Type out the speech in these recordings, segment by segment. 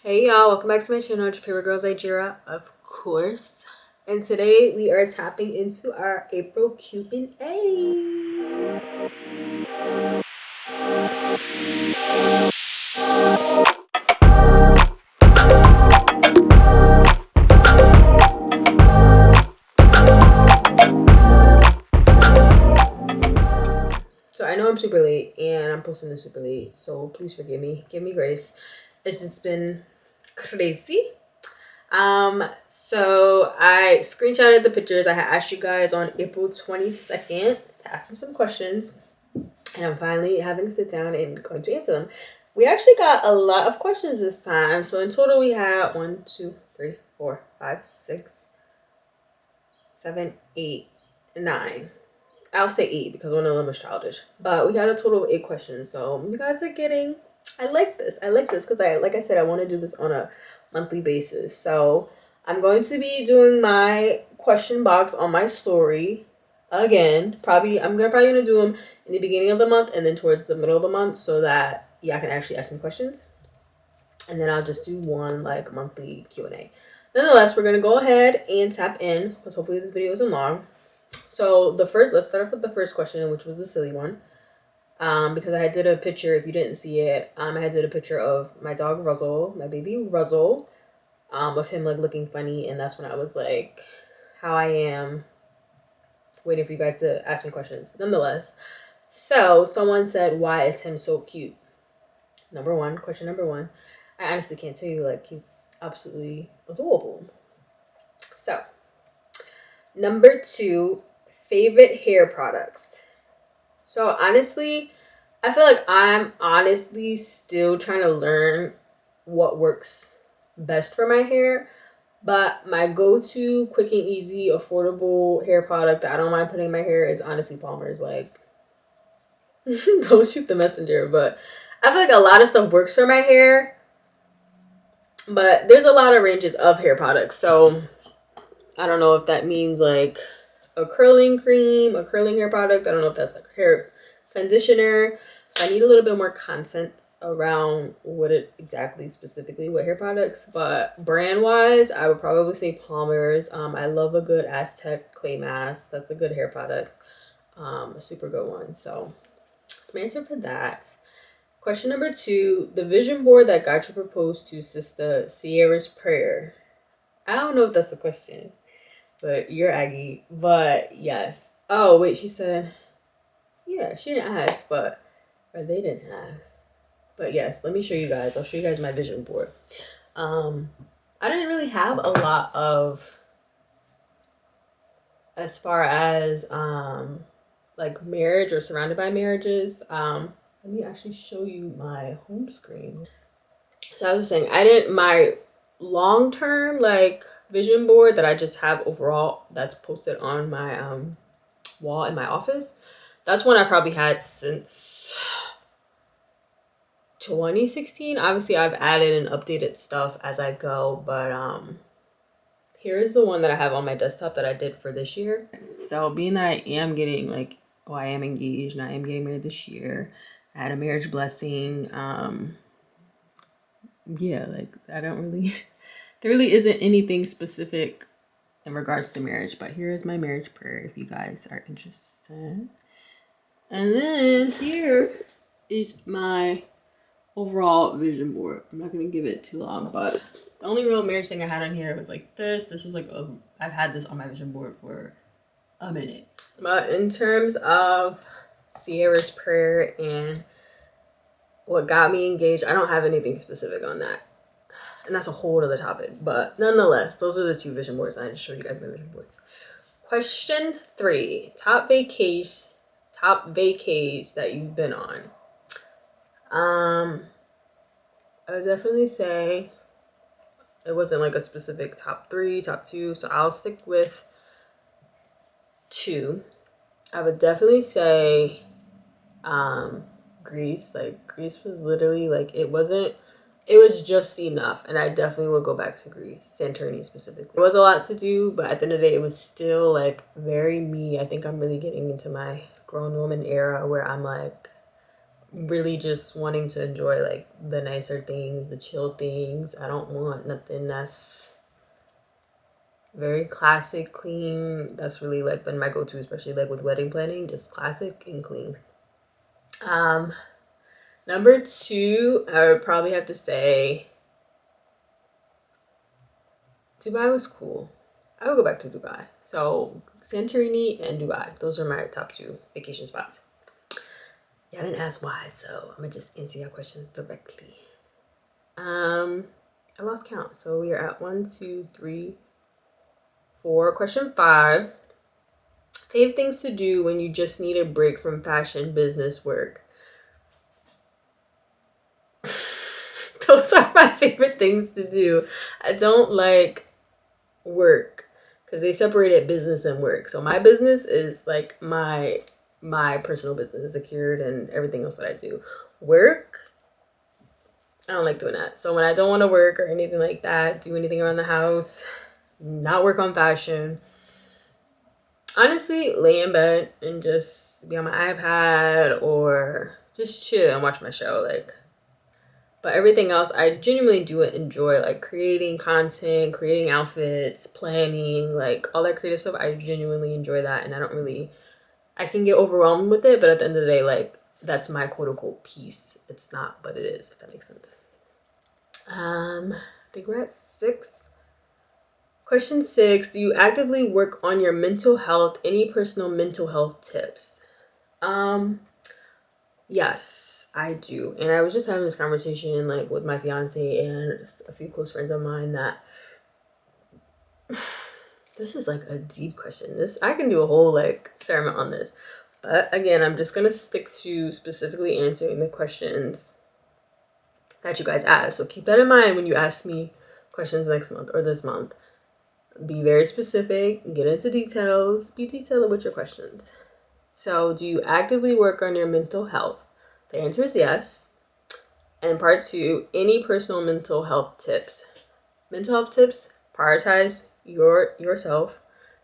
Hey y'all, welcome back to my channel. It's your favorite girl Zyjira, of course. And today we are tapping into our April Q&A. So I know I'm super late and I'm posting this super late, so please forgive me. Give me grace. It's just been crazy. So I screenshotted the pictures. I had asked you guys on April 22nd to ask me some questions. And I'm finally having to sit down and going to answer them. We actually got a lot of questions this time. So in total we had 1, 2, 3, 4, 5, 6, 7, 8, 9. I'll say 8 because one of them was childish. But we had a total of 8 questions. So you guys are getting, I like this because like I said, I want to do this on a monthly basis. So I'm going to be doing my question box on my story again. I'm probably gonna do them in the beginning of the month and then towards the middle of the month so that y'all can actually ask me questions. And then I'll just do one like monthly Q&A. Nonetheless, we're gonna go ahead and tap in because hopefully this video isn't long. So let's start off with the first question, which was the silly one. Because I did a picture, if you didn't see it, I did a picture of my dog Russell, my baby Russell, of him like looking funny, and that's when I was like, how I am waiting for you guys to ask me questions. Nonetheless, so someone said, why is him so cute? Question number one. I honestly can't tell you, like, he's absolutely adorable. So, number two, favorite hair products. So honestly, I feel like I'm honestly still trying to learn what works best for my hair. But my go-to quick and easy, affordable hair product that I don't mind putting in my hair is honestly Palmer's. Like, don't shoot the messenger, but I feel like a lot of stuff works for my hair. But there's a lot of ranges of hair products. So I don't know if that means like a curling cream, a curling hair product. I don't know if that's like hair conditioner. So I need a little bit more content around what hair products. But brand wise, I would probably say Palmer's. I love a good Aztec clay mask. That's a good hair product. A super good one. So that's my answer for that. Question number two, the vision board that got you proposed to Sister Sierra's prayer. I don't know if that's a question, but you're Aggie. But yes. Oh, wait, she said, yeah, she didn't ask, or they didn't ask. But yes, let me show you guys. I'll show you guys my vision board. I didn't really have a lot of, as far as, like marriage or surrounded by marriages. Let me actually show you my home screen. So I was saying, my long-term like vision board that I just have overall that's posted on my wall in my office. That's one I probably had since 2016. Obviously I've added and updated stuff as I go, but here's the one that I have on my desktop that I did for this year. So being that I am getting I am engaged and I am getting married this year. I had a marriage blessing. Yeah, like I don't really there really isn't anything specific in regards to marriage, but here is my marriage prayer if you guys are interested. And then here is my overall vision board. I'm not gonna give it too long, but the only real marriage thing I had on here was like this. This was like I've had this on my vision board for a minute. But in terms of Sierra's prayer and what got me engaged, I don't have anything specific on that. And that's a whole other topic. But nonetheless, those are the two vision boards. I just showed you guys my vision boards. Question 3. Top vacays that you've been on. I would definitely say it wasn't like a specific top 3, top 2, so I'll stick with 2. I would definitely say Greece. Like Greece was literally like it was just enough, and I definitely would go back to Greece, Santorini specifically. There was a lot to do, but at the end of the day, it was still like very me. I think I'm really getting into my grown woman era where I'm like really just wanting to enjoy like the nicer things, the chill things. I don't want nothing that's very classic, clean. That's really like been my go-to, especially like with wedding planning, just classic and clean. Um, Number two, I would probably have to say Dubai was cool. I would go back to Dubai. So Santorini and Dubai, those are my top two vacation spots. Y'all didn't ask why, so I'm gonna just answer your questions directly. I lost count, so we are at 1, 2, 3, 4. Question 5. Favorite things to do when you just need a break from fashion, business, work. Those are my favorite things to do. I don't like work because they separated business and work. So my business is like my personal business is secured and everything else that I do. Work, I don't like doing that. So when I don't want to work or anything like that, do anything around the house, not work on fashion, honestly, lay in bed and just be on my iPad or just chill and watch my show. Like, but everything else, I genuinely do enjoy, like creating content, creating outfits, planning, like all that creative stuff. I genuinely enjoy that, and I can get overwhelmed with it, but at the end of the day, like that's my quote unquote peace. It's not, but it is, if that makes sense. I think we're at 6. Question 6, do you actively work on your mental health? Any personal mental health tips? Yes, I do. And I was just having this conversation like with my fiance and a few close friends of mine that this is like a deep question. This I can do a whole like sermon on this. But again, I'm just gonna stick to specifically answering the questions that you guys asked. So keep that in mind when you ask me questions next month or this month. Be very specific, get into details, be detailed with your questions. So, do you actively work on your mental health? The answer is yes. And part 2, any personal mental health tips? Mental health tips, prioritize yourself,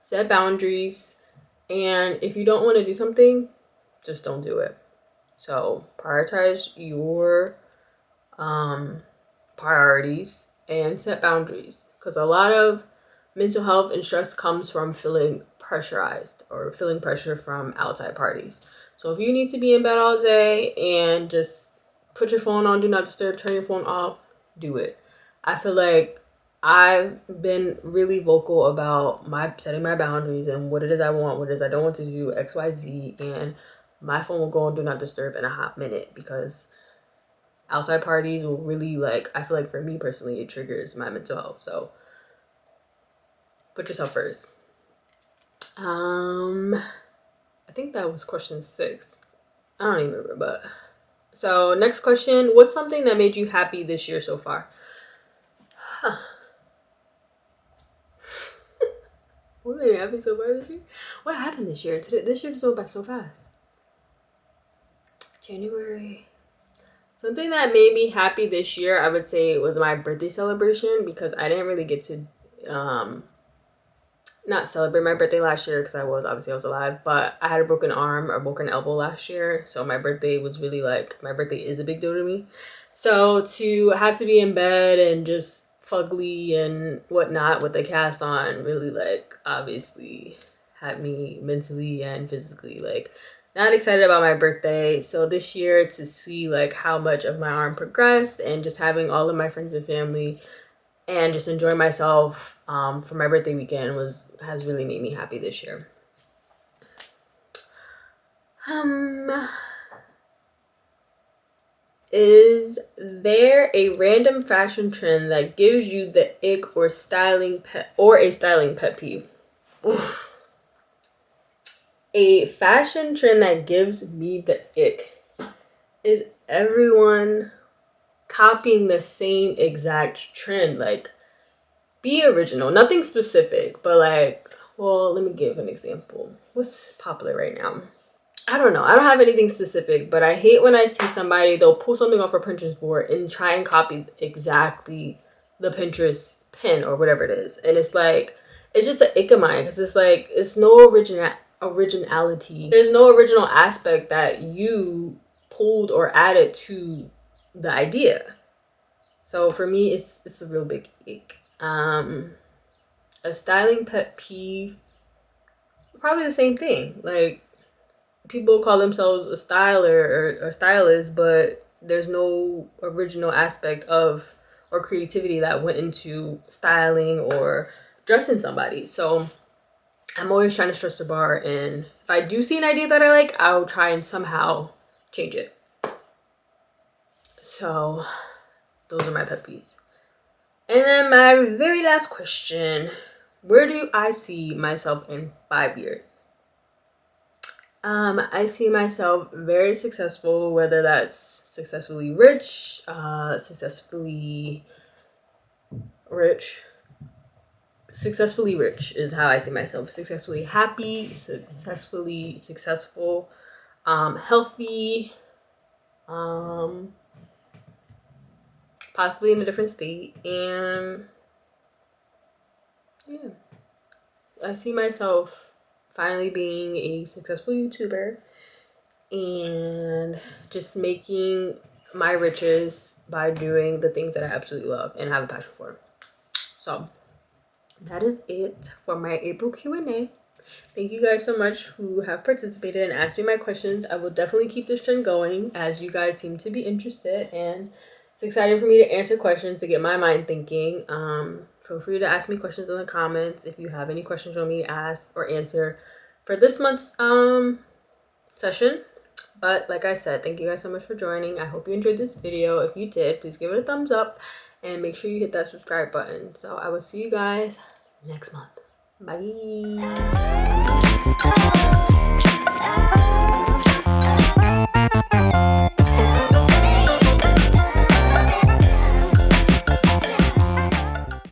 set boundaries, and if you don't want to do something, just don't do it. So, prioritize your priorities and set boundaries, because a lot of mental health and stress comes from feeling pressurized or feeling pressure from outside parties. So if you need to be in bed all day and just put your phone on, do not disturb, turn your phone off, do it. I feel like I've been really vocal about my setting my boundaries and what it is I want, what it is I don't want to do, XYZ, and my phone will go on do not disturb in a hot minute because outside parties will really, like, I feel like for me personally, it triggers my mental health. So put yourself first. I think that was question 6. I don't even remember, but so next question, what's something that made you happy this year so far? What made me happy so far this year? What happened this year? This year just went by so fast. January. Something that made me happy this year, I would say, was my birthday celebration, because I didn't really get to not celebrate my birthday last year because I was alive, but I had a broken arm or broken elbow last year. So my birthday was really like, my birthday is a big deal to me. So to have to be in bed and just fugly and whatnot with the cast on really like obviously had me mentally and physically like not excited about my birthday. So this year to see like how much of my arm progressed and just having all of my friends and family and just enjoy myself for my birthday weekend has really made me happy this year. Is there a random fashion trend that gives you the ick or a styling pet peeve? Oof. A fashion trend that gives me the ick is everyone copying the same exact trend. Like, be original. Nothing specific, but like, well, let me give an example. What's popular right now? I don't know. I don't have anything specific, but I hate when I see somebody, they'll pull something off a Pinterest board and try and copy exactly the Pinterest pin or whatever it is. And it's like, it's just an ick of mine because it's like, it's no originality. There's no original aspect that you pulled or added to the idea. So for me, it's a real big ick. A styling pet peeve, probably the same thing. Like, people call themselves a styler or stylist, but there's no original aspect of or creativity that went into styling or dressing somebody. So I'm always trying to stress the bar, and if I do see an idea that I like, I'll try and somehow change it. So those are my pet peeves. And then my very last question, where do I see myself in 5 years? I see myself very successful, whether that's successfully rich, successfully rich is how I see myself. Successfully happy, successfully successful, healthy, possibly in a different state, and yeah, I see myself finally being a successful YouTuber and just making my riches by doing the things that I absolutely love and have a passion for. So that is it for my April Q&A. Thank you guys so much who have participated and asked me my questions. I will definitely keep this trend going as you guys seem to be interested, and it's exciting for me to answer questions, to get my mind thinking. Feel free to ask me questions in the comments if you have any questions you want me to ask or answer for this month's session. But like I said, thank you guys so much for joining. I hope you enjoyed this video. If you did, please give it a thumbs up and make sure you hit that subscribe button. So I will see you guys next month. Bye.